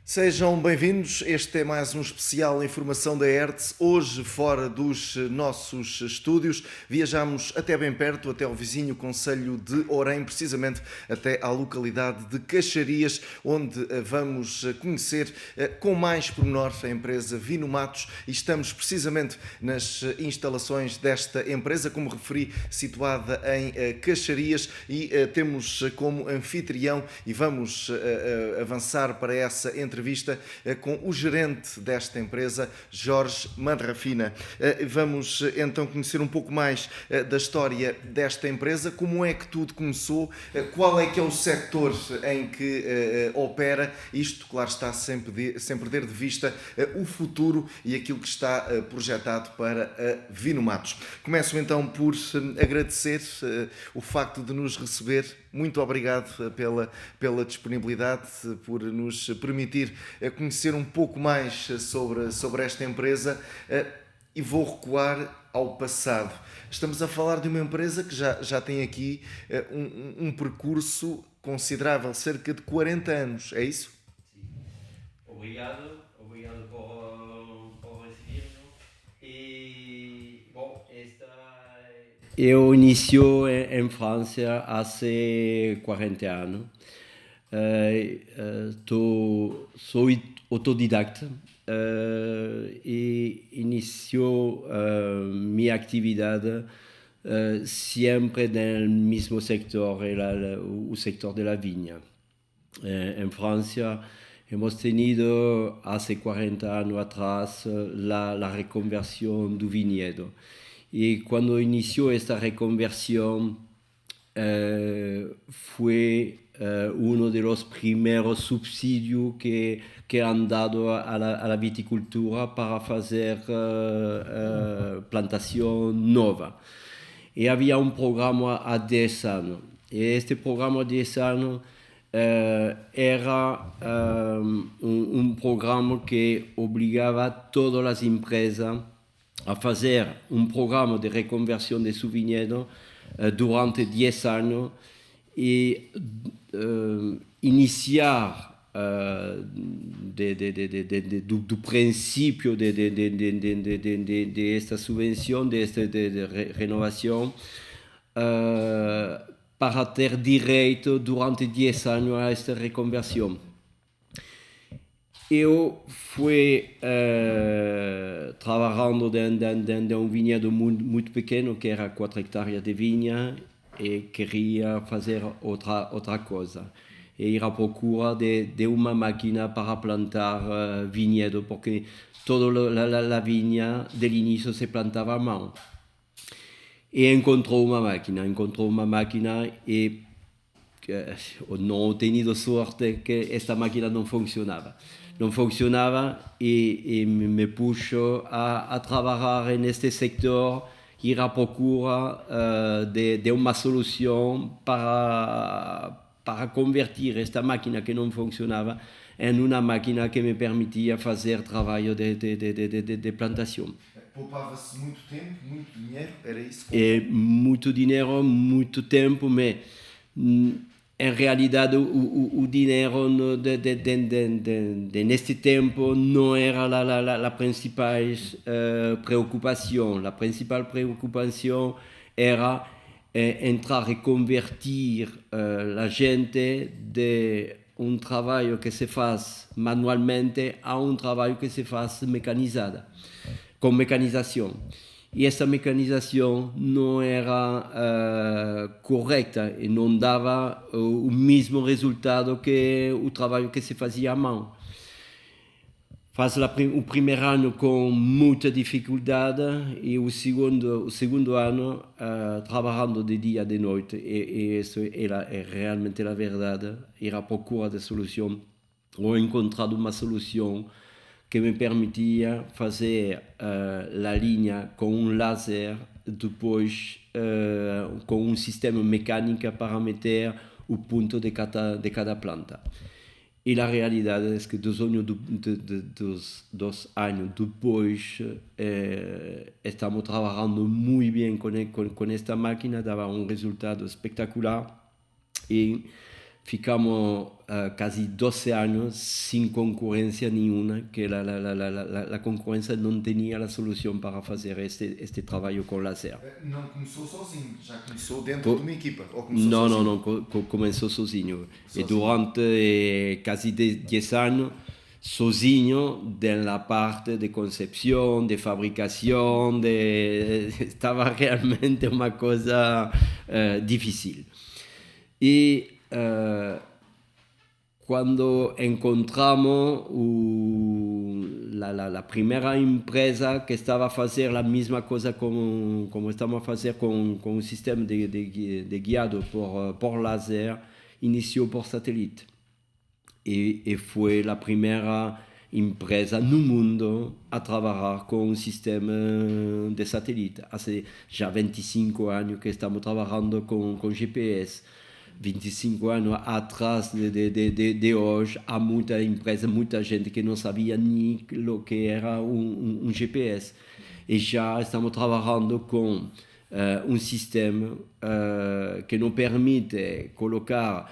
Sejam bem-vindos, este é mais um especial Informação da Hertz. Hoje, fora dos nossos estúdios, viajamos até bem perto, até ao vizinho concelho de Orém, precisamente até à localidade de Caxarias, onde vamos conhecer com mais pormenor a empresa Vino Matos e estamos precisamente nas instalações desta empresa, como referi, situada em Caxarias e temos como anfitrião e vamos avançar para essa entrevista com o gerente desta empresa, Jorge Manrafina. Vamos então conhecer um pouco mais da história desta empresa, como é que tudo começou, qual é que é o setor em que opera, isto, claro está, sem perder de vista o futuro e aquilo que está projetado para a Vino Matos. Começo então por agradecer o facto de nos receber. Muito obrigado pela disponibilidade, por nos permitir conhecer um pouco mais sobre esta empresa e vou recuar ao passado. Estamos a falar de uma empresa que já tem aqui um percurso considerável, cerca de 40 anos, é isso? Sim. Obrigado por receber-nos. E, bom, eu inicio em França há 40 anos. Sou autodidacta e inicio minha atividade sempre no mesmo sector, o sector da vinha. En Francia hemos tenido hace 40 años atrás la reconversión del viñedo. Y cuando inició esta reconversión fue uno de los primeros subsidios que han dado a la viticultura para hacer plantación nueva. Y había un programa a 10 años. Y este programa a 10 años era un programa que obligaba a todas las empresas a hacer un programa de reconversión de su viñedo durante 10 años y iniciar do principio de esta subvención, de esta renovación, para ter direito durante 10 anos a esta reconversão. Eu fui trabalhando dentro de vinhedo muito pequeno, que era 4 hectares de vinha, e queria fazer outra coisa. E ir à procura de uma máquina para plantar vinhedo, porque toda a vinha, do início, se plantava à mão. E encontrou uma máquina e não tenho sorte que esta máquina não funcionava. Não funcionava e me puxo a trabalhar neste sector, ir à procura de uma solução para convertir esta máquina que não funcionava em uma máquina que me permitia fazer trabalho de plantação. Poupava-se muito tempo, muito dinheiro, era isso? Muito dinheiro, muito tempo, mas em realidade o dinheiro neste tempo não era a principal preocupação. A principal preocupação era entrar e convertir a gente de um trabalho que se faz manualmente a um trabalho que se faz com mecanização. E essa mecanização não era correta e não dava o mesmo resultado que o trabalho que se fazia à mão. Faz o primeiro ano com muita dificuldade e o segundo ano trabalhando de dia e de noite. E isso é realmente a verdade. Ir à procura de solução ou encontrar uma solução que me permitia fazer a linha com um laser, depois com um sistema mecânico para meter o ponto de cada planta. E a realidade é que 2 anos depois estamos trabalhando muito bem com esta máquina, dava um resultado espetacular e ficamos casi 12 años sin concurrencia ninguna, que la concurrencia no tenía la solución para hacer este trabajo con láser. Não começou sozinho, já começou dentro de uma equipa, ou começou No, sozinho? no, no, comenzó sozinho. Y Sozinho. durante casi 10 años, sozinho de la parte de concepción, de fabricación, estaba realmente una cosa difícil. Y cuando encontramos la primera empresa que estaba a hacer la misma cosa como estamos a hacer con un sistema de guiado por láser, inició por satélite. Y fue la primera empresa en el mundo a trabajar con un sistema de satélite. Hace ya 25 años que estamos trabajando con GPS. 25 años atrás de hoy, a mucha empresa, mucha gente que no sabía ni lo que era un GPS. Y ya estamos trabajando con un sistema que nos permite colocar,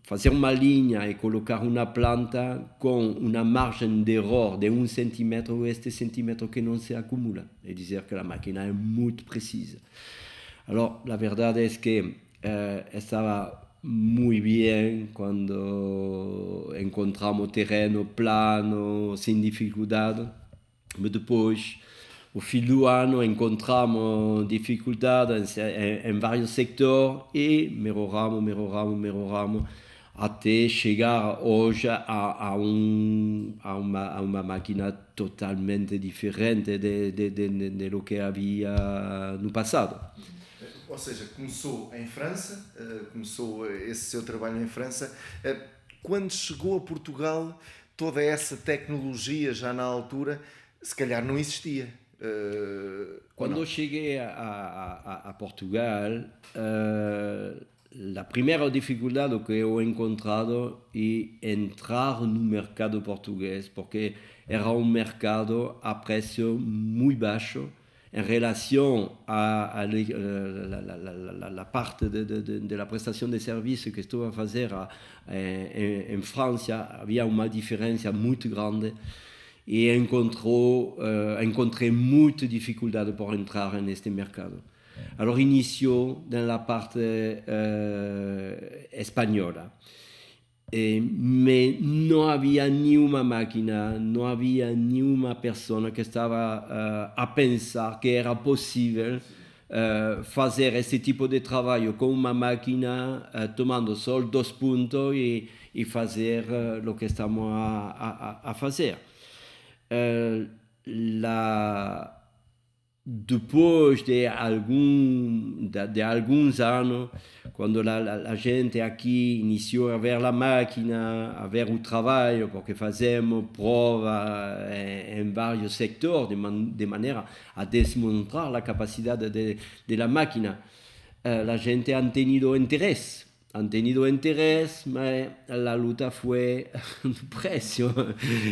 hacer una línea y colocar una planta con una margen de error de 1 centímetro o este centímetro que no se acumula. Es decir, que la máquina es muy precisa. Alors, la verdad es que estaba muy bien cuando encontramos terreno plano, sin dificultad. Pero después, al fin del año, encontramos dificultades en varios sectores y mejoramos hasta llegar hoy a una máquina totalmente diferente de lo que había en el pasado. Ou seja, começou em França, começou esse seu trabalho em França. Quando chegou a Portugal, toda essa tecnologia já na altura, se calhar não existia. Cuando llegué a Portugal, la primera dificultad que he encontrado es entrar en un mercado portugués, porque era un mercado a precio muy bajo en relación a la parte de la prestación de servicios que estuve a hacer en Francia. Había una diferencia muy grande y encontré mucha dificultad por entrar en este mercado. Alors inició en la parte española. Mais no había ni una máquina, no había ni una persona que estaba a pensar que era posible hacer este tipo de trabajo con una máquina tomando solo 2 puntos y hacer lo que estamos a hacer. Después de algunos años, cuando la gente aquí inició a ver la máquina, a ver el trabajo, porque hacemos pruebas en varios sectores de manera a desmontar la capacidad de la máquina, la gente ha tenido interés. Pero la lucha fue el precio.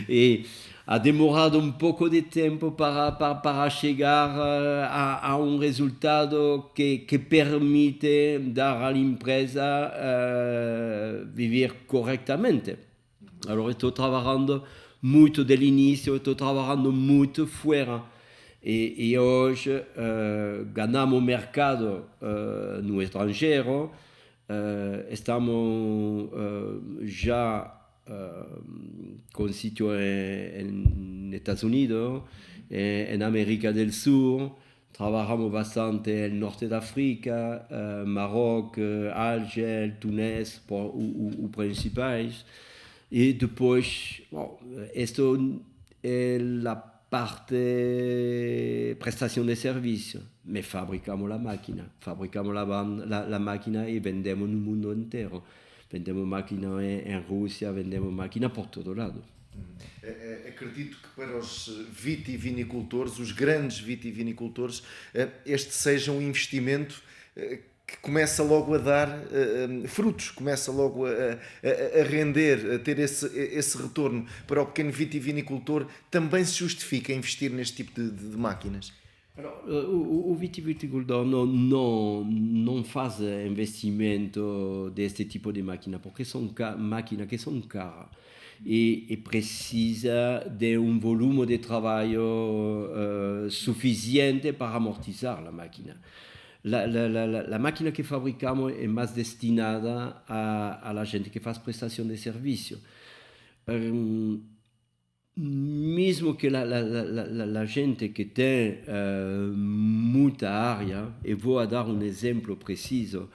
Y ha demorado un poco de tiempo para llegar a un resultado que permite dar a la empresa vivir correctamente. Ahora estoy trabajando mucho del inicio, estoy trabajando mucho fuera. Y hoy ganamos mercado en el extranjero. Estamos ya con sitio en Estados Unidos, en América del Sur. Trabajamos bastante en el norte de África, Marruecos, Alger, Túnez, los principales. Y después, esto es la parte prestación de servicio. Me fabricamos la máquina, la máquina y vendemos en el mundo entero. Vendemos máquina en Rusia, vendemos máquina por todo lado. Acredito que para os vitivinicultores, os grandes vitivinicultores, este seja um investimento que começa logo a dar frutos, começa logo a render, a ter esse retorno. Para o pequeno vitivinicultor também se justifica investir neste tipo de máquinas? O vitiviticultor não faz investimento deste tipo de máquina porque são máquinas que são caras e precisa de volume de trabalho suficiente para amortizar a máquina. La máquina que fabricamos é mais destinada a la gente que faz prestação de serviço. Mesmo que la gente que tem muita área, e vou dar um exemplo preciso,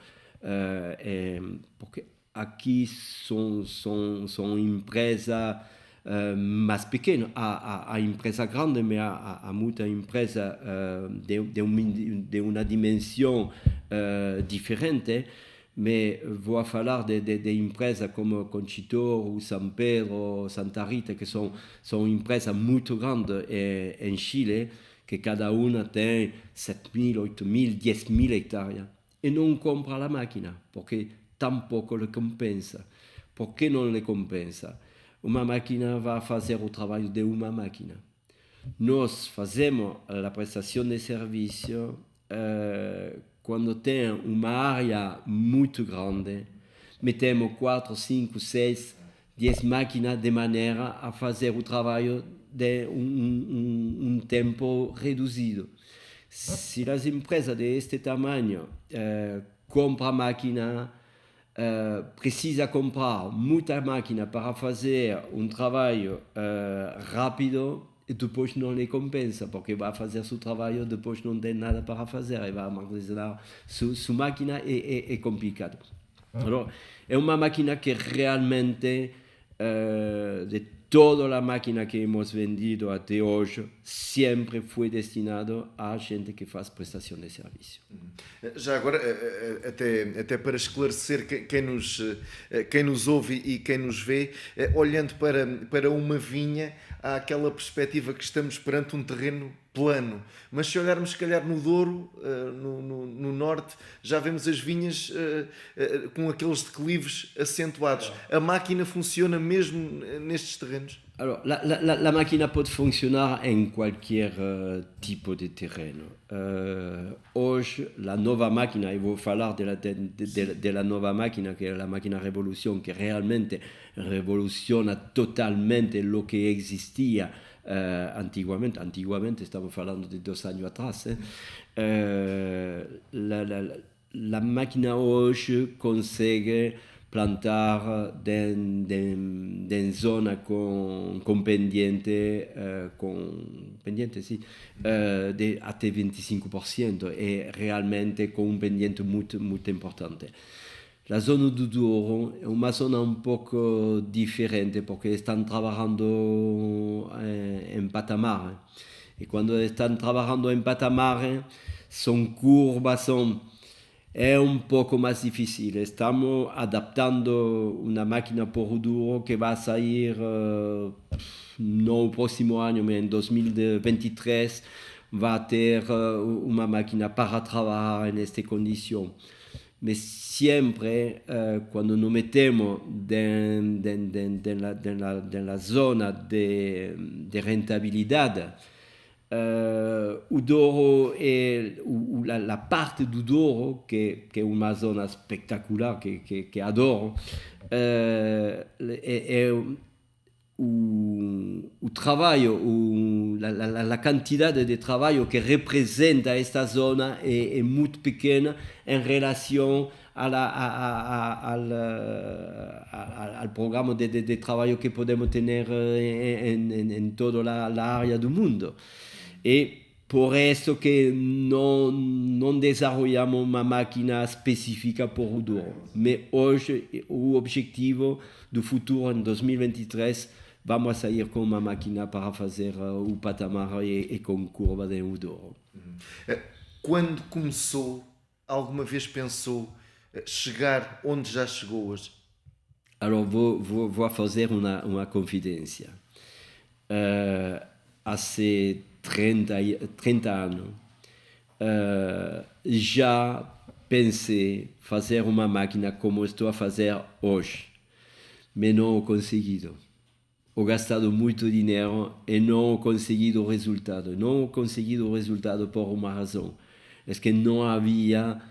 porque aqui são empresas mais pequenas, há empresa grande, mas há muita empresa de uma dimensão diferente. Mas vou falar de empresas como Conchitor, ou San Pedro, ou Santa Rita, que são empresas muito grandes em Chile, que cada uma tem 7.000, 8.000, 10.000 hectares. E não compra a máquina, porque tampouco lhe compensa. Por que não lhe compensa? Uma máquina vai fazer o trabalho de uma máquina. Nós fazemos a prestação de serviço quando tem uma área muito grande, metemos 4, 5, 6, 10 máquinas de maneira a fazer o trabalho de tempo reduzido. Se as empresas deste tamanho compram máquina, precisa comprar muita máquina para fazer um trabalho rápido, e depois não lhe compensa, porque vai fazer seu trabalho, depois não tem nada para fazer, e vai armazenar sua máquina, é complicado. Então, é uma máquina que realmente, de toda a máquina que hemos vendido até hoje, sempre foi destinado a gente que faz prestação de serviço. Já agora, até para esclarecer quem nos ouve e quem nos vê, olhando para uma vinha, há aquela perspectiva que estamos perante um terreno plano, mas se olharmos se calhar no Douro, no norte, já vemos as vinhas com aqueles declives acentuados. A máquina funciona mesmo nestes terrenos? Alors, la máquina pode funcionar em qualquer tipo de terreno. Hoje, a nova máquina, eu vou falar da nova máquina, que é a máquina Revolution, que realmente revoluciona totalmente o que existia antigamente, estamos falando de 2 anos atrás. La máquina hoje consegue plantar em zona com pendiente, de até 25%, e realmente com um pendiente muito importante. La zona do Douro é uma zona um pouco diferente, porque estão trabalhando em patamar. E quando estão trabalhando em patamar, são curvas, é um pouco mais difícil. Estamos adaptando uma máquina por Douro que vai sair no próximo ano, mas em 2023 vai ter uma máquina para trabalhar nesta condição. Mas sempre, quando nos metemos na zona de rentabilidade, o Douro la parte do Douro, que é uma zona espetacular, que adoro, o trabalho, a quantidade de trabalho que representa esta zona é muito pequena em relação ao programa de trabalho que podemos ter em toda a área do mundo. E por isso que não desenvolvemos uma máquina específica por o Douro. Mas hoje o objetivo do futuro, em 2023, vamos sair com uma máquina para fazer o patamar e com curva de Douro. Quando começou, alguma vez pensou chegar onde já chegou hoje? Alors, vou fazer uma confidência. Há 30 anos, já pensei fazer uma máquina como estou a fazer hoje, mas não o conseguido. ho gastado muito dinheiro e não conseguido resultado. Não conseguido resultado por uma razão. É que não havia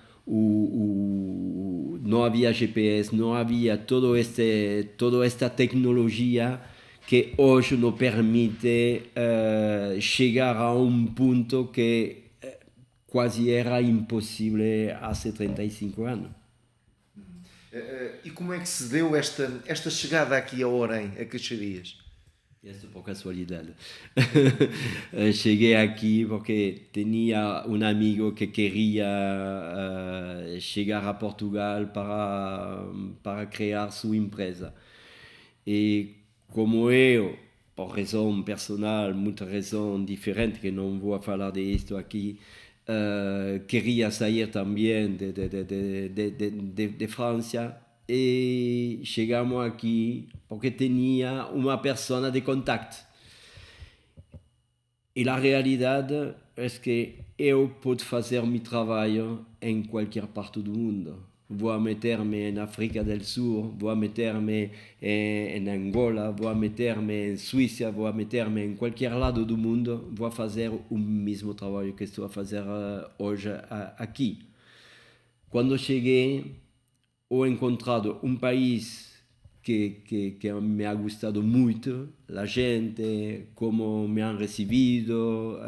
não havia GPS, não havia toda esta tecnologia que hoje nos permite chegar a um ponto que quase era impossível há 35 anos. E como é que se deu esta chegada aqui a Orem, a Caxarias? Isso por casualidade. Cheguei aqui porque tinha um amigo que queria chegar a Portugal para criar sua empresa. E como eu, por razão personal, muita razão diferente, que não vou falar disto aqui, queria sair também de França e chegamos aqui porque tinha uma pessoa de contato. E a realidade é que eu posso fazer meu trabalho em qualquer parte do mundo. Vou meter-me na África do Sul, vou meter-me em Angola, vou meter-me em Suíça, vou meter-me em qualquer lado do mundo, vou fazer o mesmo trabalho que estou a fazer hoje aqui. Quando cheguei, ho encontrado um país que me ha gustado muito, a gente, como me han recebido,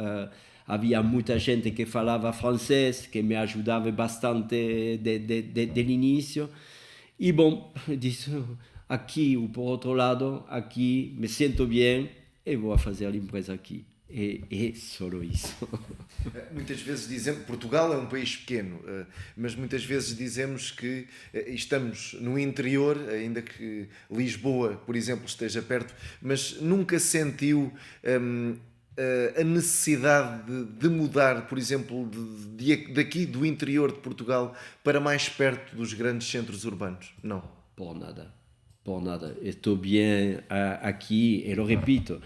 havia muita gente que falava francês, que me ajudava bastante desde o início. E bom, disse, aqui ou por outro lado, aqui me sinto bem e vou fazer a empresa aqui. É só isso. Muitas vezes dizemos, Portugal é um país pequeno, mas muitas vezes dizemos que estamos no interior, ainda que Lisboa, por exemplo, esteja perto, mas nunca sentiu a necessidade de mudar, por exemplo, daqui do interior de Portugal para mais perto dos grandes centros urbanos? Não. Por nada. Estou bem aqui e lo repito.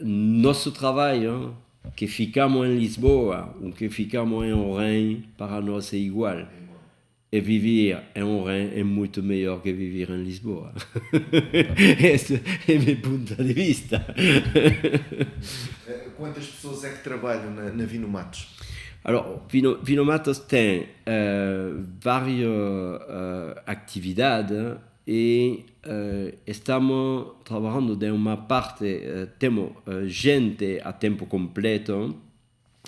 Nosso trabalho, que ficamos em Lisboa ou que ficamos em Orem, para nós é igual. E viver em Orem é muito melhor que viver em Lisboa. Esse é o meu ponto de vista. Quantas pessoas é que trabalham na Vino Matos? Alors, Vino Matos tem várias atividades e estamos trabalhando de uma parte, temos gente a tempo completo,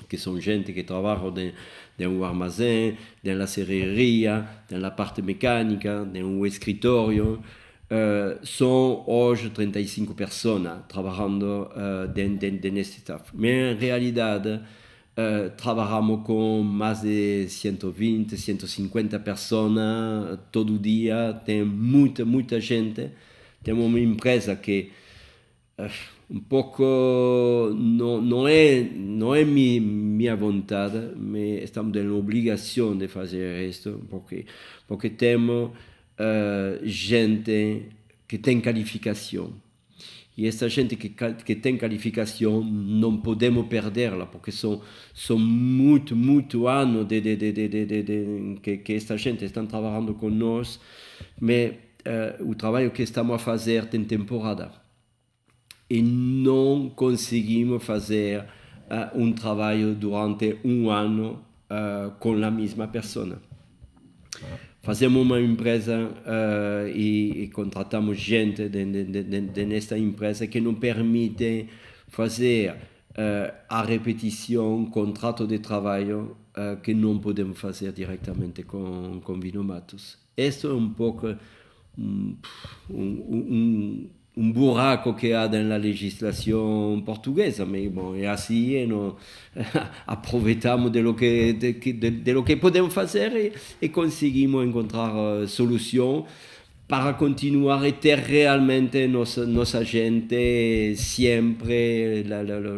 que são gente que trabalha em um armazém, na serraria, na parte mecânica, em um escritório. São hoje 35 pessoas trabalhando neste staff. Mas, em realidade, trabalhamos com mais de 120, 150 pessoas todo dia. Tem muita gente. Temos uma empresa que um pouco não é minha vontade, mas estamos na obrigação de fazer isto, porque temos gente que tem qualificação. E essa gente que tem qualificação não podemos perdê-la, porque são muito anos que essa gente está trabalhando conosco, mas o trabalho que estamos a fazer tem temporada. E não conseguimos fazer um trabalho durante um ano com a mesma pessoa. Fazemos uma empresa e contratamos gente nesta empresa que nos permite fazer a repetição, contrato de trabalho que não podemos fazer diretamente com Vino Matos. Isso é um pouco um buraco que há na legislação portuguesa, mas bom, é assim e nós aproveitamos de lo que podemos fazer e conseguimos encontrar solução para continuar e ter realmente nossa gente sempre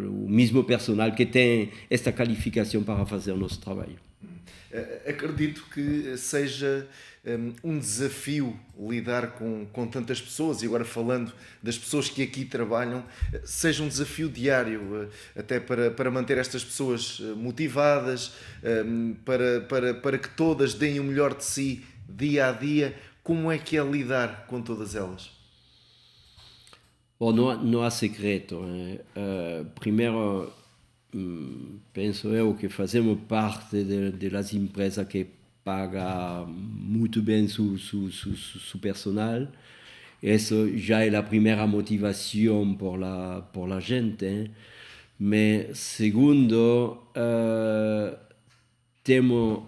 o mesmo personal que tem esta qualificação para fazer o nosso trabalho. Acredito que seja um desafio lidar com tantas pessoas, e agora falando das pessoas que aqui trabalham, seja um desafio diário, até para manter estas pessoas motivadas, para que todas deem o melhor de si dia a dia. Como é que é lidar com todas elas? Bom, não há secreto. Primeiro, penso eu que fazemos parte das empresas que pagam muito bem seu personal. Isso já é a primeira motivação por la gente. Mas, segundo, temos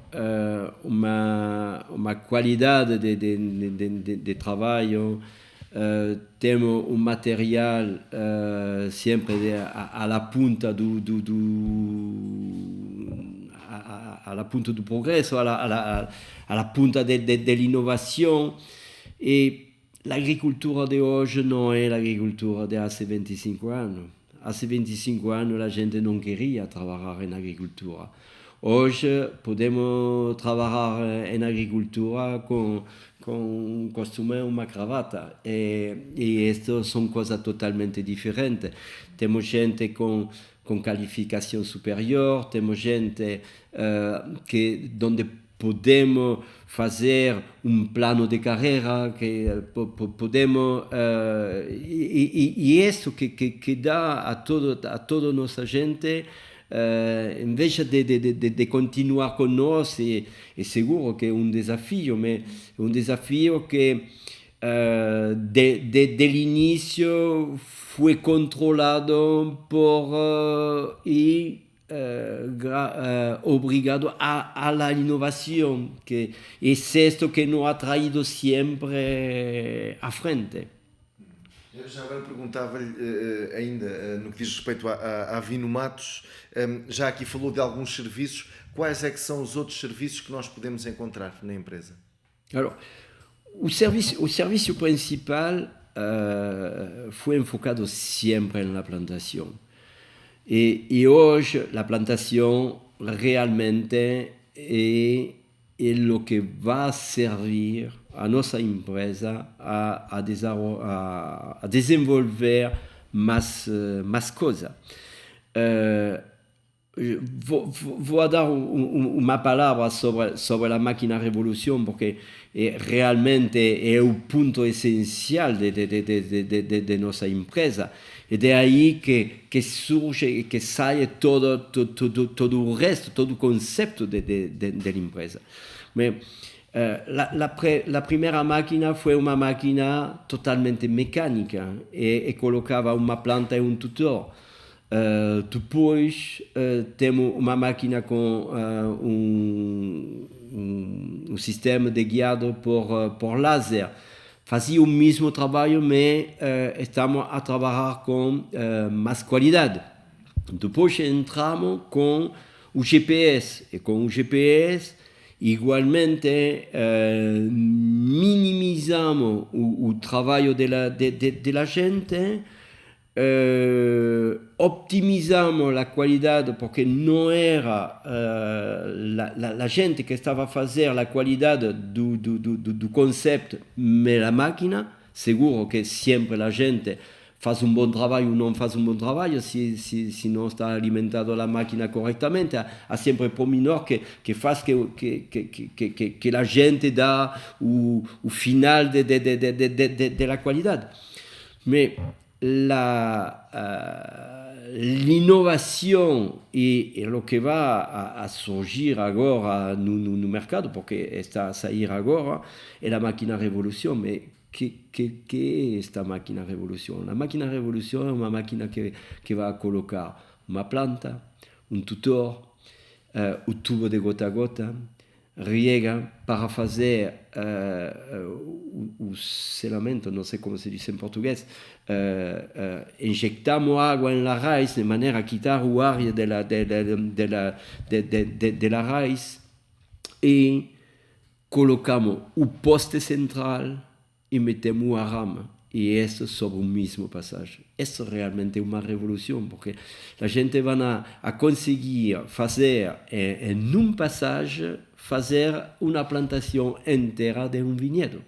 uma qualidade de trabalho. Temos material sempre à punta alla punta do progresso, alla punta dell'innovazione. E l'agricoltura di oggi non è l'agricoltura di hace 25 anni. Hace 25 anni la gente non queria lavorare in agricoltura. Oggi podemos trabalhar em agricultura com um costume e uma gravata. E isto são coisas totalmente diferentes. Temos gente com qualificação superior, temos gente onde podemos fazer plano de carreira, que podemos... e isso que dá a toda nossa gente... in vez de continuar con nos, è sicuro che è un desafio, ma è un desafio che dell'inizio fu controllato por obrigado a la innovación, que es esto que nos ha traído siempre a frente. Eu já agora perguntava-lhe, ainda no que diz respeito à Vino Matos, já aqui falou de alguns serviços, quais é que são os outros serviços que nós podemos encontrar na empresa? Alors, o serviço principal foi enfocado sempre na plantação. E hoje a plantação realmente é o que vai servir a nossa empresa a desenvolver mais coisas. Vou dar uma palavra sobre a máquina Revolução, porque realmente é o ponto essencial de nossa empresa. E daí que surge, que sai todo o resto, todo o conceito da empresa. Mas la primeira máquina foi uma máquina totalmente mecânica e colocava uma planta e um tutor. Depois temos uma máquina com um sistema de guiado por laser. Fazia o mesmo trabalho, mas estamos a trabalhar com mais qualidade. Depois entramos com o GPS, e com o GPS igualmente minimizamos o trabalho da gente, optimizamos a qualidade, porque não era a gente que estava a fazer a qualidade do conceito, mas a máquina. Seguro que sempre a gente faz bom trabalho ou não faz bom trabalho, se não está alimentado a máquina corretamente. Há sempre pormenor que faz que a gente dá o final da qualidade. Mas l'inovação e o que vai a surgir agora no mercado, porque está a sair agora, é a máquina Revolução. Mas que é esta máquina Revolução? A máquina Revolução é uma máquina que vai colocar uma planta, um tutor, o tubo de gota a gota, riega para fazer o selamento, não sei como se diz em português. Injectamos água na raiz de maneira a quitar o ar da raiz e colocamos o poste central e metemos o arame. E isso sobre o mesmo passagem. Isso realmente é uma revolução, porque a gente vai a conseguir fazer em um passagem fazer uma plantação inteira de um vinhedo.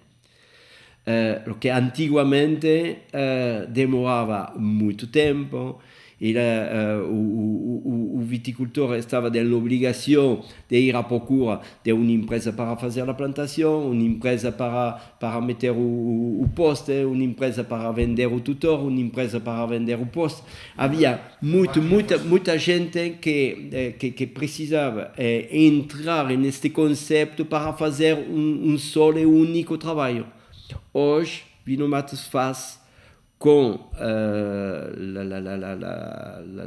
O que antigamente demorava muito tempo O viticultor estava na obrigação de ir à procura de uma empresa para fazer a plantação, uma empresa para meter o poste, uma empresa para vender o tutor, uma empresa para vender o poste. Havia muita gente que precisava entrar neste conceito para fazer só e único trabalho. Hoje, Vinomatos faz com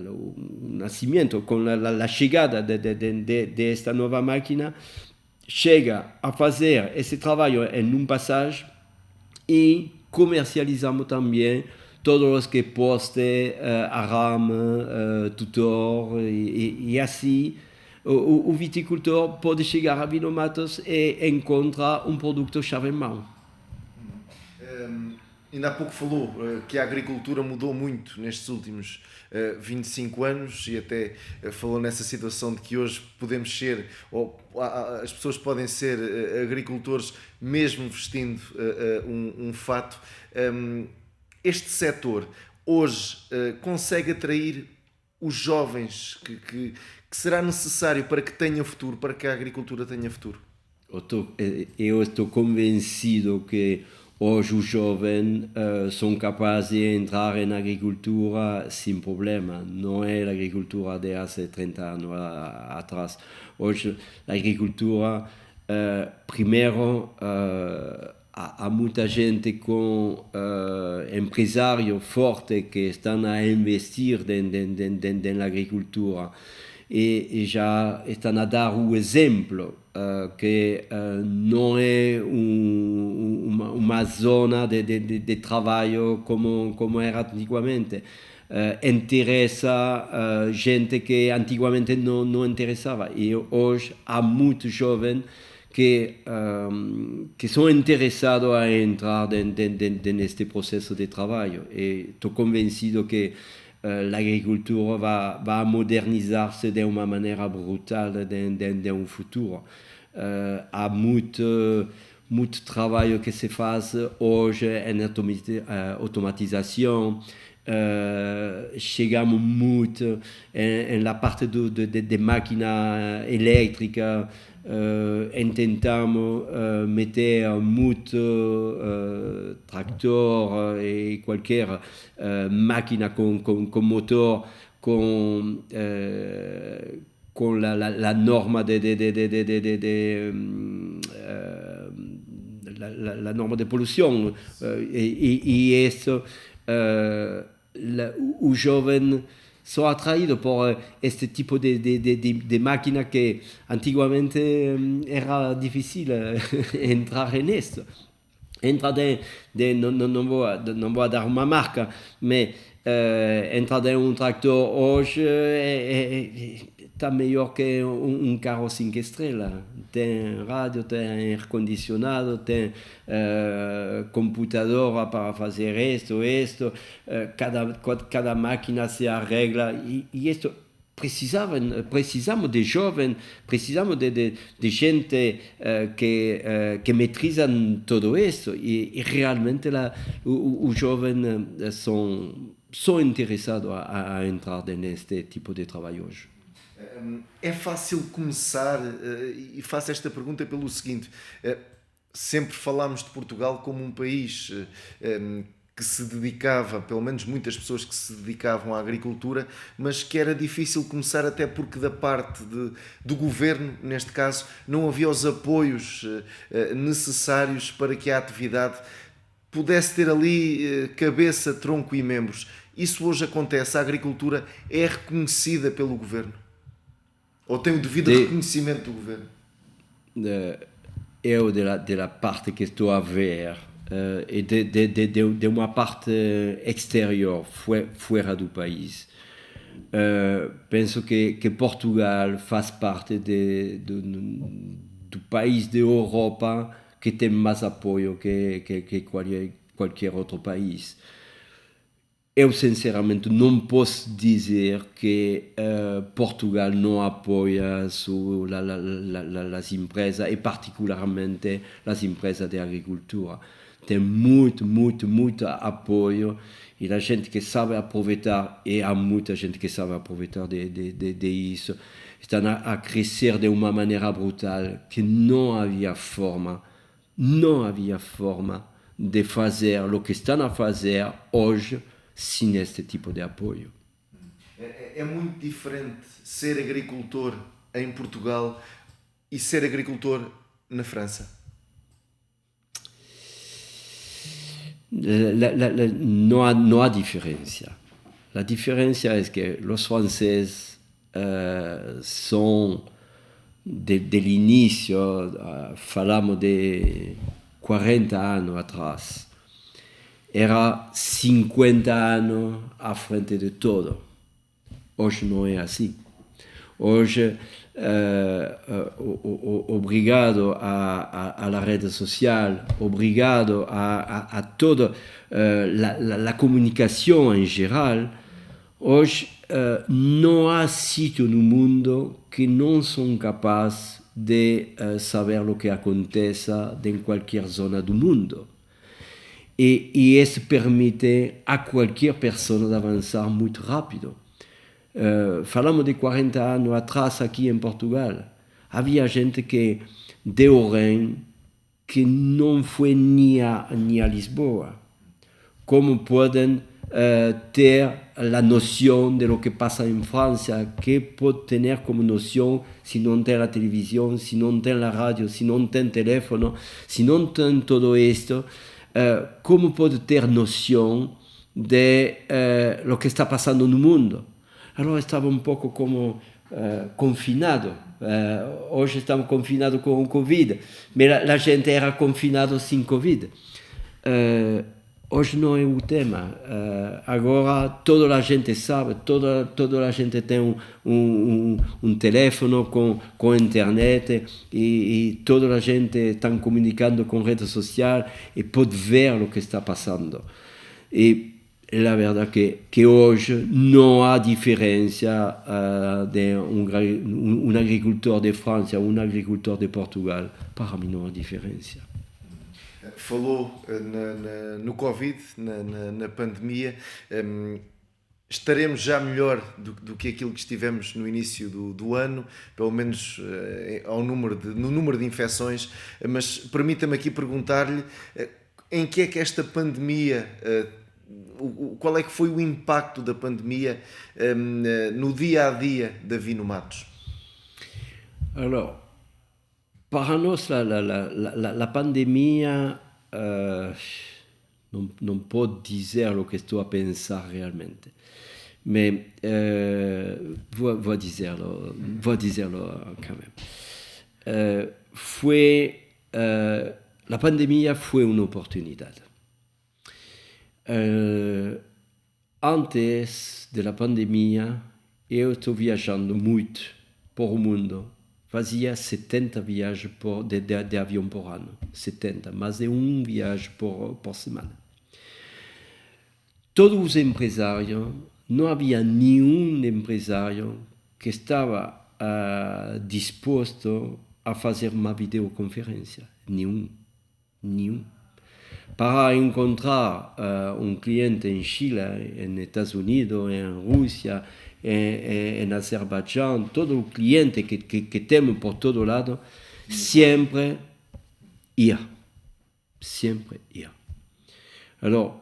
o nascimento, com a chegada de esta nova máquina, chega a fazer esse trabalho em passagem e comercializamos também todos os que poste, arame, tutor e assim o viticultor pode chegar a Vinomatos e encontrar produto-chave em mão. Ainda há pouco falou que a agricultura mudou muito nestes últimos 25 anos e até falou nessa situação de que hoje podemos ser, ou as pessoas podem ser agricultores mesmo vestindo um fato. Este setor hoje consegue atrair os jovens que será necessário para que tenha futuro, para que a agricultura tenha futuro? Eu estou convencido que hoje os jovens são capazes de entrar na agricultura sem problema. Não é a agricultura de há 30 anos atrás. Hoje a agricultura, primeiro, há muita gente com empresários fortes que estão a investir na agricultura e já estão a dar o exemplo que não é uma zona de trabalho como era antigamente. Interessa gente que antigamente não interessava. E hoje há muitos jovens que são interessados a entrar neste processo de trabalho. E estou convencido que a agricultura vai modernizar-se de uma maneira brutal de um futuro. Há muito trabalho que se faz hoje em automatização. Chegamos muito na parte de máquina elétrica. Tentamos meter muito tractor e qualquer máquina com motor com la norma la norma de poluição e isso os jovens são atraídos por este tipo de máquina que antigamente era difícil entrar nisso. Entra não vou dar uma marca, mas entrar em um tractor hoje está melhor que carro 5 estrelas. Tem rádio, tem ar-condicionado, tem computador para fazer isto. Cada máquina se arregla e isto precisamos de jovens, precisamos de gente que metrizam tudo isso e realmente os jovens são interessados a entrar neste tipo de trabalho hoje. É fácil começar, e faço esta pergunta pelo seguinte: sempre falámos de Portugal como um país que se dedicava, pelo menos muitas pessoas que se dedicavam à agricultura, mas que era difícil começar até porque da parte do governo, neste caso, não havia os apoios necessários para que a atividade pudesse ter ali cabeça, tronco e membros. Isso hoje acontece, a agricultura é reconhecida pelo governo? Ou tem o devido reconhecimento do governo? Eu, da parte que estou a ver, e de uma parte exterior, fora do país, penso que Portugal faz parte do país da Europa que tem mais apoio que qualquer outro país. Eu, sinceramente, não posso dizer que Portugal não apoia as empresas, e particularmente as empresas de agricultura. tem muito apoio e a gente que sabe aproveitar, e há muita gente que sabe aproveitar de isso, estão a crescer de uma maneira brutal que não havia forma de fazer o que estão a fazer hoje sem este tipo de apoio. É muito diferente ser agricultor em Portugal e ser agricultor na França. No hay diferencia. La diferencia es que los franceses son del inicio, hablamos de 40 años atrás, era 50 años a frente de todo. Hoy no es así. Hoy, obrigado a la red social, obrigado a toda la comunicación en general, hoy no hay sitio en el mundo que no son capaces de saber lo que acontece en cualquier zona del mundo. Y eso permite a cualquier persona de avanzar muy rápido. Falamos de 40 años atrás aquí en Portugal. Había gente que de Oren que no fue ni a Lisboa. ¿Cómo pueden tener la noción de lo que pasa en Francia? ¿Qué puede tener como noción si no tiene la televisión, si no tiene la radio, si no tiene teléfono, si no tiene todo esto? ¿Cómo puede tener noción de lo que está pasando en el mundo? Alors estaba un poco como confinado. Hoy estamos confinados con COVID, pero la gente era confinada sin COVID. Hoy no es un tema. Ahora toda la gente sabe, toda la gente tiene un teléfono con internet y toda la gente está comunicando con redes sociales y puede ver lo que está pasando. Y la verdad que hoy no hay diferencia de un agricultor de Francia o un agricultor de Portugal. Para mí no hay diferencia. Falou no Covid, na pandemia. Estaremos já melhor do que aquilo que estivemos no início do ano, pelo menos no número de infecções, mas permita-me aqui perguntar-lhe em que é que esta pandemia, qual é que foi o impacto da pandemia no dia-a-dia da Vino Matos? Alors, para nós la pandemia non puedo dizer lo que estou a pensar realmente. Mais voy a decirlo quand même. La pandemia fue una oportunidad. Antes de la pandemia, eu estou viajando muito por o mundo. Fazia 70 viagens de avião por ano. 70, mais de um viagem por semana. Todos os empresários, não havia nenhum empresário que estava disposto a fazer uma videoconferência. Nenhum. Para encontrar un cliente en Chile, en Estados Unidos, en Rusia, en Azerbaiyán, todo el cliente que tenemos por todo lado, siempre ir. Alors,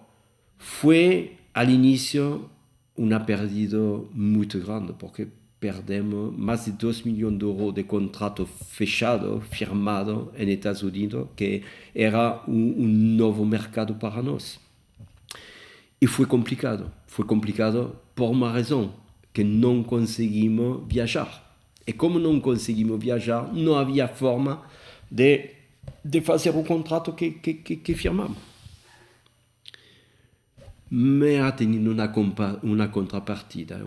fue al inicio una pérdida muy grande, porque perdemos más de 2 millones de euros de contrato fechado, firmado en Estados Unidos, que era un nuevo mercado para nosotros. Y fue complicado por una razón, que no conseguimos viajar. Y como no conseguimos viajar, no había forma de hacer un contrato que firmamos. Me ha tenido una contrapartida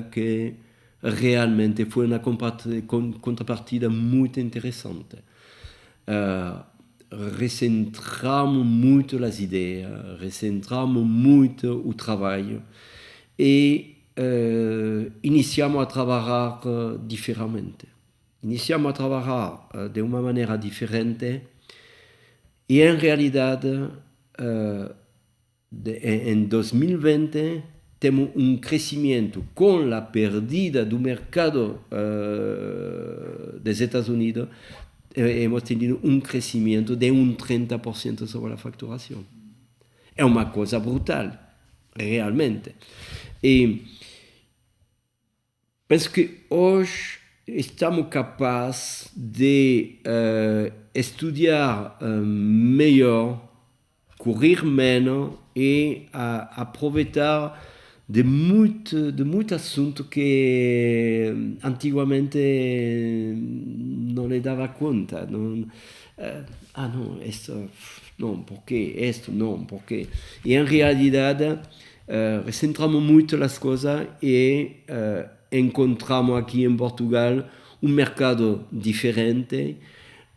que realmente fue una contrapartida muy interesante. Recentramos mucho las ideas, recentramos mucho el trabajo y iniciamos a trabajar diferente. Iniciamos a trabajar de una manera diferente Y en realidad, en 2020, tenemos un crecimiento con la pérdida del mercado de Estados Unidos. Hemos tenido un crecimiento de un 30% sobre la facturación. Es una cosa brutal, realmente. Y pienso que hoy estamos capaces de estudiar mejor, cubrir menos y aprovechar de muchos asuntos que antiguamente no le daba cuenta. No, no, esto, no, ¿por qué? Esto, no, ¿por qué? Y en realidad recentramos mucho las cosas y encontramos aquí en Portugal un mercado diferente.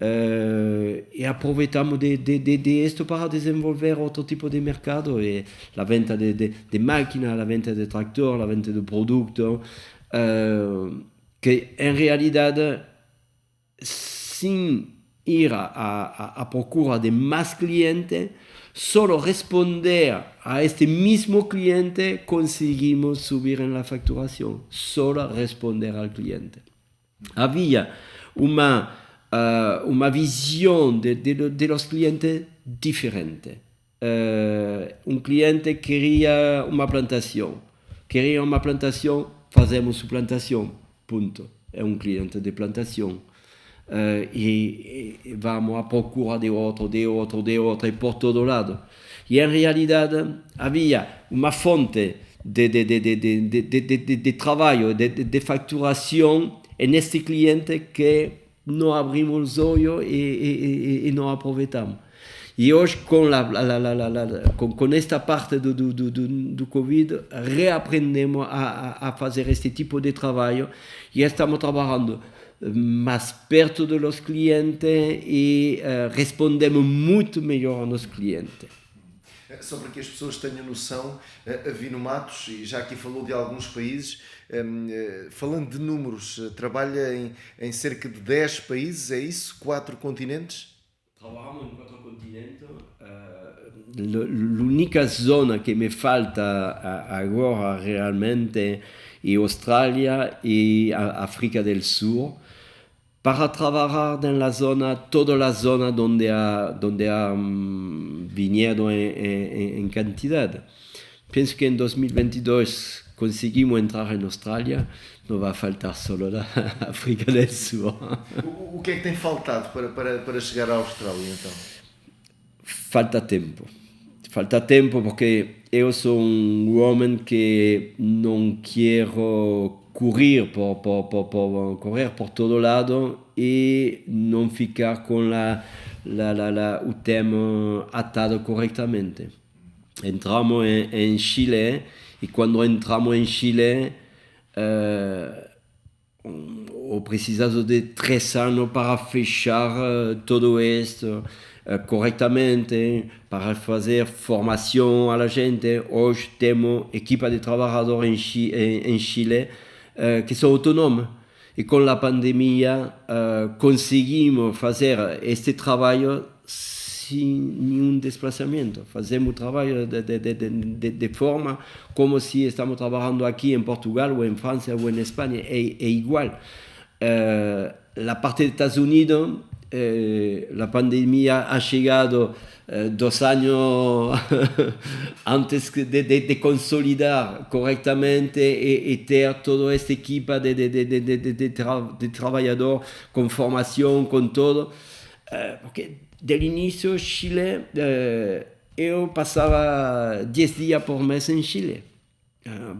Y aprovechamos de esto para desenvolver otro tipo de mercado, la venta de máquinas, la venta de tractor, la venta de productos, que en realidad sin ir a procura de más clientes, solo responder a este mismo cliente conseguimos subir en la facturación, solo responder al cliente. Había una visión de los clientes diferente. Un cliente quería una plantación, hacemos su plantación, punto. Es un cliente de plantación. Y vamos a procurar de otro, y por todo lado. Y en realidad había una fuente de trabajo, de facturación en este cliente que no abrimos los ojos y no aprovechamos. Y hoy con esta parte do COVID reaprendemos a hacer este tipo de trabajo y estamos trabajando más perto de los clientes y respondemos muito melhor aos clientes. Só para que as pessoas tenham noção, a Vinomatos, e já aqui falou de alguns países, falando de números, trabalha em cerca de 10 países, é isso? 4 continentes? Trabalhamos em 4 continentes. L'unica zona que me falta agora realmente é Austrália e África do Sul, para trabajar en la zona, toda la zona donde ha viñedo en cantidad. Pienso que en 2022 conseguimos entrar en Australia, no va a faltar solo la África del Sur. O que é que tem faltado para chegar à Austrália, então? Falta tempo porque eu sou um homem que não quero correr por todo lado e não ficar com o tema atado corretamente. Entramos em Chile e quando entramos em Chile precisamos de 3 anos para fechar todo isto corretamente, para fazer formação à gente. Hoje temos equipa de trabalhadores em Chile que são autônomos. E com a pandemia conseguimos fazer este trabalho sem nenhum desplazamento. Fazemos o trabalho de forma como se estamos trabalhando aqui em Portugal, ou em França, ou em Espanha. É igual. A parte dos Estados Unidos, la pandemia ha llegado 2 años antes de consolidar correctamente y tener toda esta equipa de trabajadores con formación, con todo. Porque del inicio Chile, yo pasaba 10 días por mes en Chile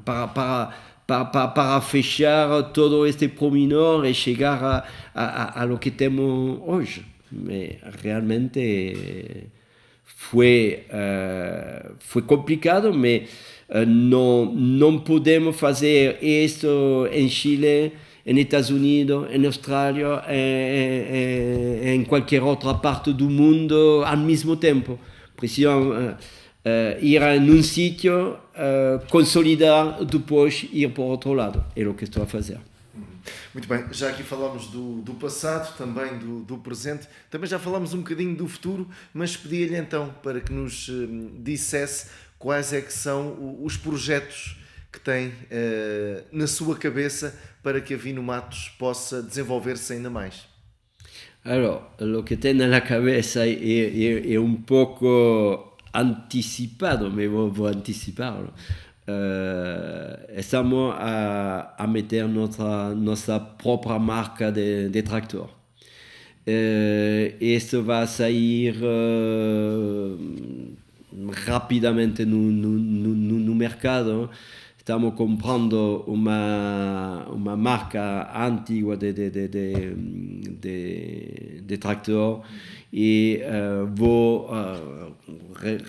para fechar todo este pormenor y llegar a lo que tenemos hoy. Realmente fue complicado, no podemos hacer esto en Chile, en Estados Unidos, en Australia, en cualquier otra parte del mundo al mismo tiempo. Precisamos ir en un sitio, consolidar, después ir por otro lado. Es lo que estoy a hacer. Muito bem, já aqui falámos do passado, também do presente, também já falámos um bocadinho do futuro, mas pedia-lhe então para que nos dissesse quais é que são os projetos que tem na sua cabeça para que a Vino Matos possa desenvolver-se ainda mais. Alors, lo que tengo en la cabeza es un poco anticipado, me voy a anticiparlo. Estamos a meter nuestra propia marca de tractor. Esto va a salir rápidamente no mercado. Estamos comprando una marca antigua de tractor y voy a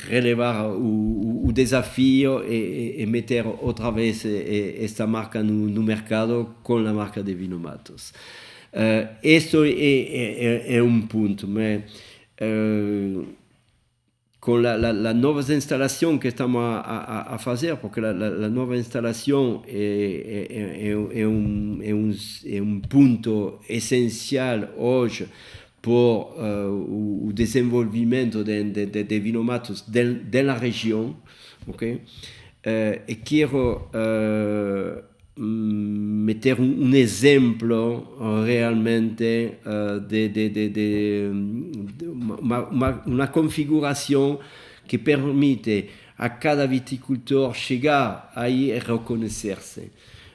relevar el desafío y meter otra vez esta marca no mercado con la marca de Vino Matos. Esto es un punto. Con la nueva instalación que estamos a hacer, porque la nueva instalación es un punto esencial hoy por el desenvolvimiento de Vino Matos de la región, ¿okay? Y quiero meter un ejemplo realmente de una configuración que permite a cada viticultor llegar ahí y reconocerse.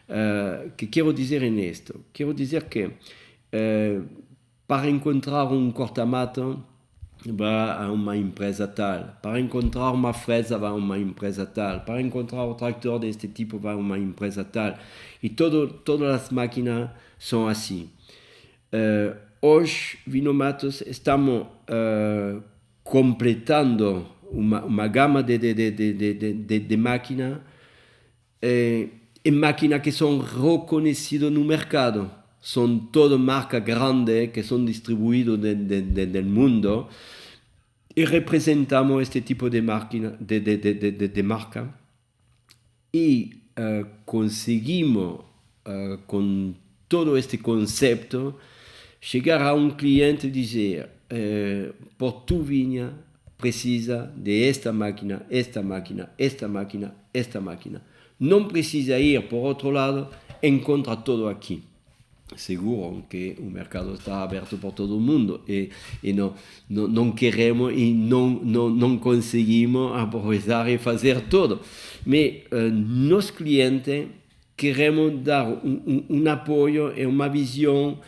¿Qué quiero decir en esto? Quiero decir que para encontrar un cortamato va a una empresa tal, para encontrar una fresa va a una empresa tal, para encontrar un tractor de este tipo va a una empresa tal. Y todas las máquinas son así. Hoy, Vino Matos, estamos completando una gama de máquinas, máquinas que son reconocidas en el mercado. Son todas marcas grandes que son distribuidas del mundo y representamos este tipo de máquina de marca y conseguimos con todo este concepto llegar a un cliente y decir por tu viña precisa de esta máquina, esta máquina, esta máquina, esta máquina. No precisa ir por otro lado, encuentra todo aquí. Seguro que el mercado está abierto por todo el mundo y no queremos y no conseguimos aprovechar y hacer todo. Pero los clientes queremos dar un apoyo y una visión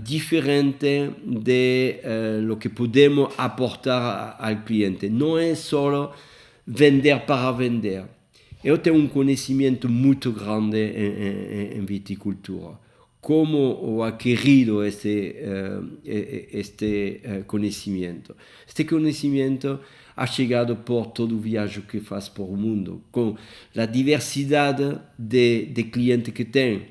diferente de lo que podemos aportar al cliente. No es solo vender para vender. Yo tengo un conocimiento muy grande en viticultura. ¿Cómo he adquirido este conocimiento? Este conocimiento ha llegado por todo el viaje que haces por el mundo, con la diversidad de clientes que tengo.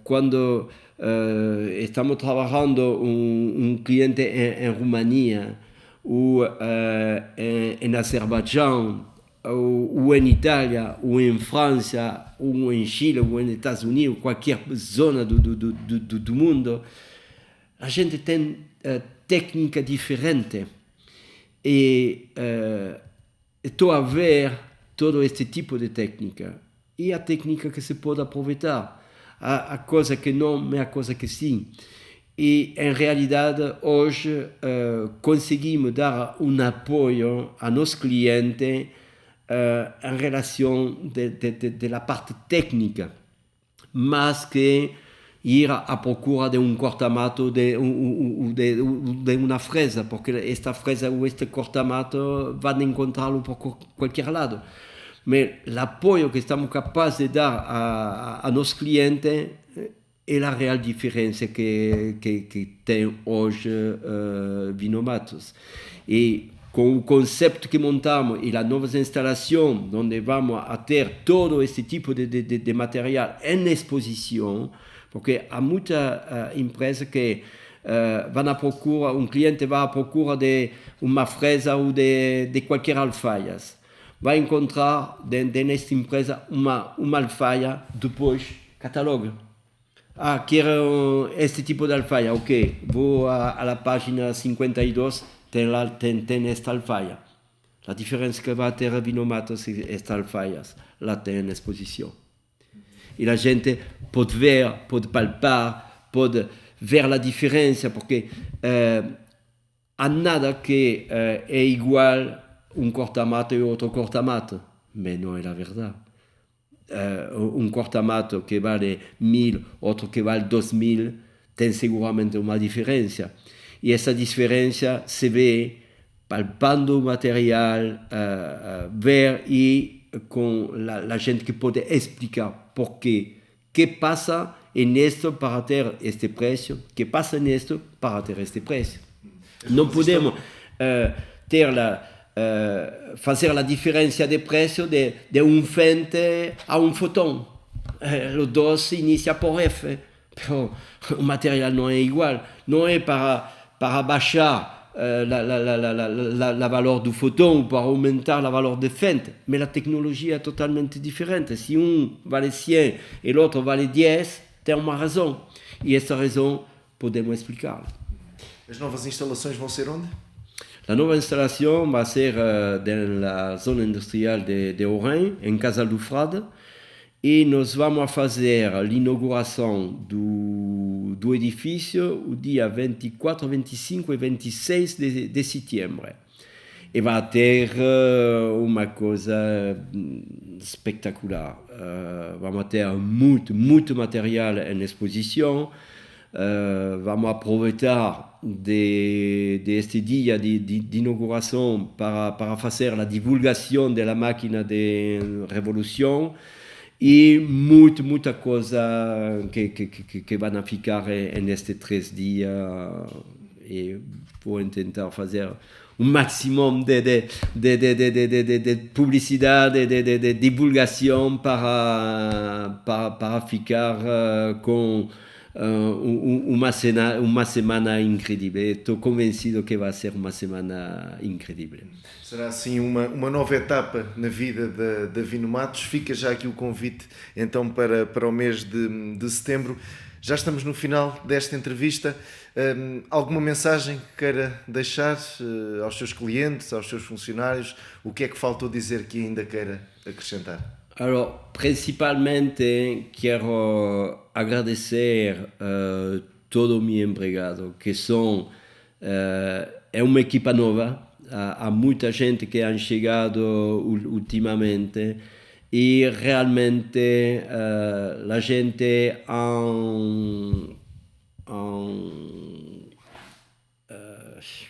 Cuando estamos trabajando un cliente en Rumanía o en Azerbaiyán, o en Italia, o en Francia, o en Chile, o en Estados Unidos, cualquier zona do mundo, la gente tiene técnica diferente. Y tú a ver todo este tipo de técnica. Y a técnica que se puede aprovechar, a cosas que no, a cosas que sí. Y en realidad hoy conseguimos dar un apoyo a los clientes en relación de la parte técnica, más que ir a procura de un cortamato de una fresa, porque esta fresa o este cortamato van a encontrarlo por cualquier lado. Pero el apoyo que estamos capaces de dar a los clientes es la real diferencia que tiene hoy Vino Matos. Y con el concepto que montamos y la nueva instalación donde vamos a tener todo este tipo de material en exposición, porque hay muchas empresas que van a procurar, un cliente va a procurar de una fresa o de cualquier alfayas. Va a encontrar en esta empresa una alfaya, después cataloga. quero este tipo de alfaia, ok, vou a la página 52, tem esta alfaia. A diferença que vai ter a Vinomatos é estas alfaias, lá tem na exposição. E a gente pode ver, pode palpar, pode ver a diferença, porque há nada que é igual corta-mato e outro corta-mato, mas não é a verdade. Corta-mato que vale 1000, outro que vale 2000, tem seguramente uma diferença. E essa diferença se vê palpando o material, ver e com a gente que pode explicar por quê. Que passa nisto para ter este preço? Que passa nisto para ter este preço? Não podemos fazer a diferença de preço de Fendt a Foton. Os dois iniciam por F, mas o material não é igual. Não é para baixar la valor do Foton, para aumentar a valor de Fendt, mas a tecnologia é totalmente diferente. Se vale 100 e o outro vale 10, tem uma razão. E essa razão podemos explicar. As novas instalações vão ser onde? A nova instalação vai ser na zona industrial de Oren, em Casal do Frade, e nós vamos fazer a inauguração do edifício o dia 24, 25 e 26 de setembro. E vai ter uma coisa espetacular. Vamos ter muito material em exposição. Vamos aproveitar deste dia de inauguração para fazer a divulgação da máquina de revolução e muita coisa que vai ficar nestes 3 dias e vou tentar fazer máximo de publicidade, de divulgação para ficar com uma semana incrível. Estou convencido que vai ser uma semana incrível. Será assim uma nova etapa na vida da Vinomatos. Fica já aqui o convite então para o mês de setembro. Já estamos no final desta entrevista. Alguma mensagem que queira deixar aos seus clientes, aos seus funcionários? O que é que faltou dizer que ainda queira acrescentar? Alors, principalmente quero agradecer todo o meu empregado, que são é uma equipa nova. Há muita gente que ha chegado ultimamente e realmente a gente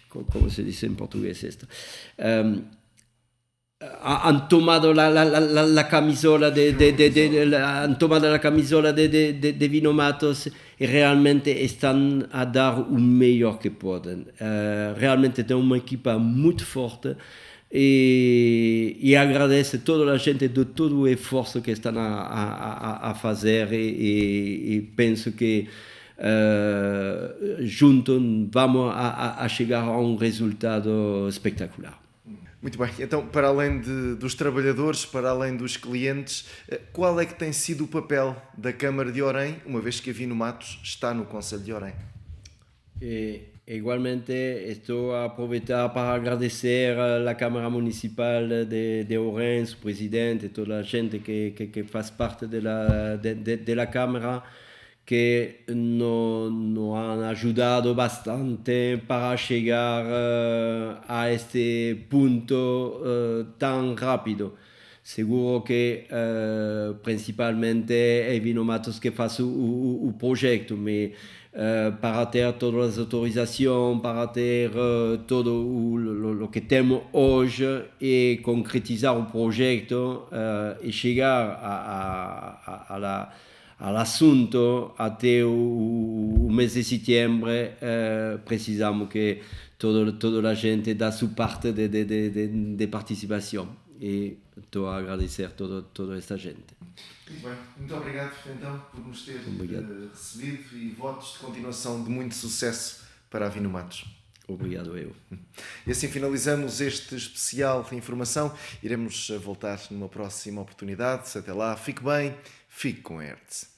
como se diz em português esto? Han tomado la camisola han tomado la camisola de Vinomatos e realmente estão a dar o melhor que podem. Realmente tem uma equipa muito forte e agradeço a toda a gente de todo o esforço que estão a fazer e penso que juntos vamos a chegar a resultado espetacular. Muito bem, então para além dos trabalhadores, para além dos clientes, qual é que tem sido o papel da Câmara de Orem, uma vez que a Vinomatos está no Concello de Orem? Igualmente estou a aproveitar para agradecer a Câmara Municipal de Orem, o presidente, toda a gente que faz parte da Câmara, que nos han ajudado bastante para chegar a este punto tan rápido. Seguro que principalmente é Vinomatos que faz o projeto, mas para ter todas as autorizações, para ter todo o que temos hoje e concretizar o projeto e chegar ao assunto até o mês de setembro, precisamos que toda a gente dê sua parte de participação. E estou a agradecer toda esta gente. Muito bem, muito obrigado então por nos ter recebido e votos de continuação de muito sucesso para a Vinomatos. Obrigado eu. E assim finalizamos este especial de informação. Iremos voltar numa próxima oportunidade. Até lá, fique bem, fique com a Hertz.